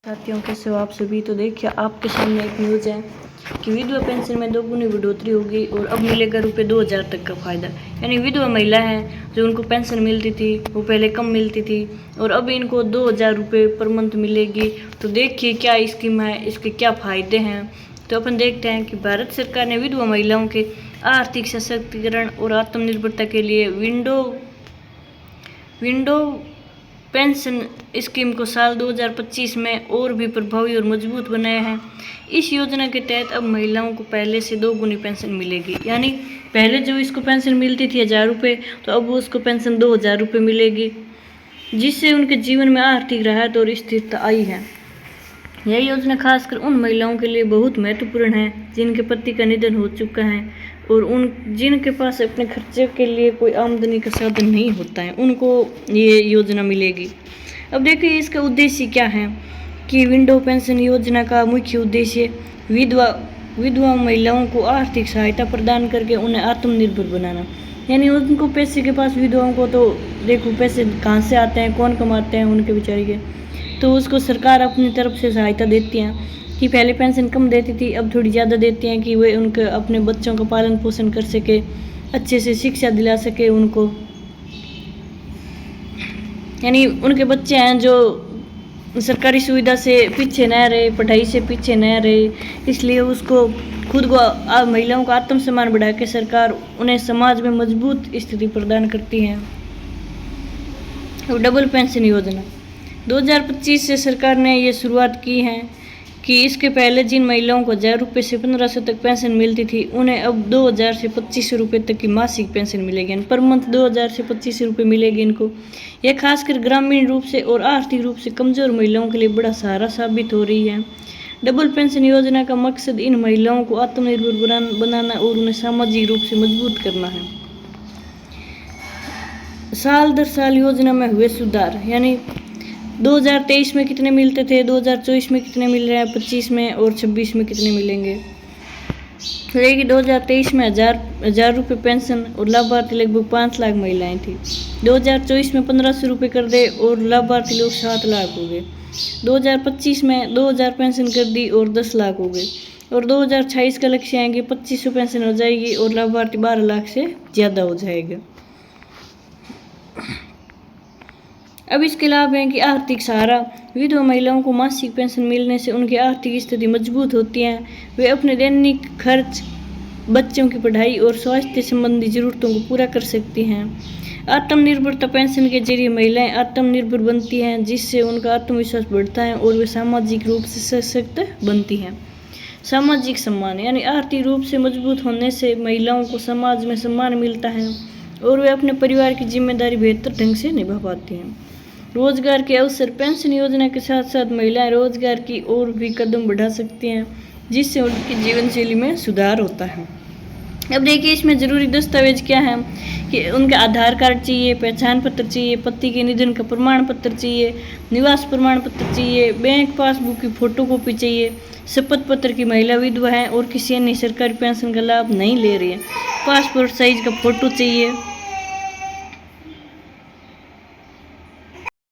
साथियों कैसे हो आप सभी। तो देखिए आपके सामने एक न्यूज़ है कि विधवा पेंशन में दोगुनी बढ़ोतरी होगी और अब मिलेगा ₹2000 तक का फ़ायदा। यानी विधवा महिला हैं जो उनको पेंशन मिलती थी वो पहले कम मिलती थी और अब इनको ₹2000 पर मंथ मिलेगी। तो देखिए क्या स्कीम है, इसके क्या फ़ायदे हैं। तो अपन देखते हैं कि भारत सरकार ने विधवा महिलाओं के आर्थिक सशक्तिकरण और आत्मनिर्भरता के लिए विंडो पेंशन स्कीम को साल 2025 में और भी प्रभावी और मजबूत बनाया है। इस योजना के तहत अब महिलाओं को पहले से 2 गुनी पेंशन मिलेगी। यानी पहले जो इसको पेंशन मिलती थी ₹1000, तो अब वो उसको पेंशन ₹2000 मिलेगी, जिससे उनके जीवन में आर्थिक राहत और स्थिरता आई है। यह योजना खासकर उन महिलाओं के लिए बहुत महत्वपूर्ण है जिनके पति का निधन हो चुका है और जिनके पास अपने खर्चे के लिए कोई आमदनी का साधन नहीं होता है, उनको ये योजना मिलेगी। अब देखिए इसका उद्देश्य क्या है कि विंडो पेंशन योजना का मुख्य उद्देश्य विधवा महिलाओं को आर्थिक सहायता प्रदान करके उन्हें आत्मनिर्भर बनाना। यानी उनको पैसे के पास, विधवाओं को तो देखो पैसे कहाँ से आते हैं, कौन कमाते हैं उनके बेचारे के, तो उसको सरकार अपनी तरफ से सहायता देती हैं कि पहले पेंशन कम देती थी, अब थोड़ी ज़्यादा देती हैं कि वे उनके अपने बच्चों का पालन पोषण कर सके, अच्छे से शिक्षा दिला सके उनको। यानी उनके बच्चे हैं जो सरकारी सुविधा से पीछे न रहे, पढ़ाई से पीछे न रहे, इसलिए उसको खुद को महिलाओं का आत्मसम्मान बढ़ा के सरकार उन्हें समाज में मजबूत स्थिति प्रदान करती है। डबल पेंशन योजना 2025 से सरकार ने ये शुरुआत की है कि इसके पहले जिन महिलाओं को ₹1000 से 1500 तक पेंशन मिलती थी, उन्हें अब 2000 से 2500 तक की मासिक पेंशन मिलेगी। पर मंथ 2000 से 2500 मिलेगी इनको। यह खासकर ग्रामीण रूप से और आर्थिक रूप से कमज़ोर महिलाओं के लिए बड़ा सहारा साबित हो रही है। डबल पेंशन योजना का मकसद इन महिलाओं को आत्मनिर्भर बनाना और उन्हें सामाजिक रूप से मजबूत करना है। साल दर साल योजना में हुए सुधार, यानी 2023 में कितने मिलते थे, 2024 में कितने मिल रहे हैं, 25 में और 26 में कितने मिलेंगे। देखिए 2023 में ₹1000 पेंशन और लाभार्थी लगभग 5 लाख महिलाएं थी। 2024 में ₹1500 कर दे और लाभार्थी लोग 7 लाख हो गए। 2025 में 2000 पेंशन कर दी और 10 लाख हो गए। और 2026 का लक्ष्य आएंगे 2500 पेंशन हो जाएगी और लाभार्थी 12 लाख से ज़्यादा हो जाएगा। अब इसके लाभ हैं कि आर्थिक सहारा, विधवा महिलाओं को मासिक पेंशन मिलने से उनकी आर्थिक स्थिति मजबूत होती है। वे अपने दैनिक खर्च, बच्चों की पढ़ाई और स्वास्थ्य संबंधी ज़रूरतों को पूरा कर सकती हैं। आत्मनिर्भरता, पेंशन के जरिए महिलाएं आत्मनिर्भर बनती हैं, जिससे उनका आत्मविश्वास बढ़ता है और वे सामाजिक रूप से सशक्त बनती हैं। सामाजिक सम्मान, यानी आर्थिक रूप से मजबूत होने से महिलाओं को समाज में सम्मान मिलता है और वे अपने परिवार की जिम्मेदारी बेहतर ढंग से निभा पाती हैं। रोजगार के अवसर, पेंशन योजना के साथ साथ महिलाएं रोजगार की ओर भी कदम बढ़ा सकती हैं, जिससे उनकी जीवन शैली में सुधार होता है। अब देखिए इसमें ज़रूरी दस्तावेज क्या है कि उनके आधार कार्ड चाहिए, पहचान पत्र चाहिए, पति के निधन का प्रमाण पत्र चाहिए, निवास प्रमाण पत्र चाहिए, बैंक पासबुक की फोटोकॉपी चाहिए, शपथ पत्र की महिला विधवा है और किसी अन्य सरकारी पेंशन का लाभ नहीं ले रही है, पासपोर्ट साइज का फोटो चाहिए।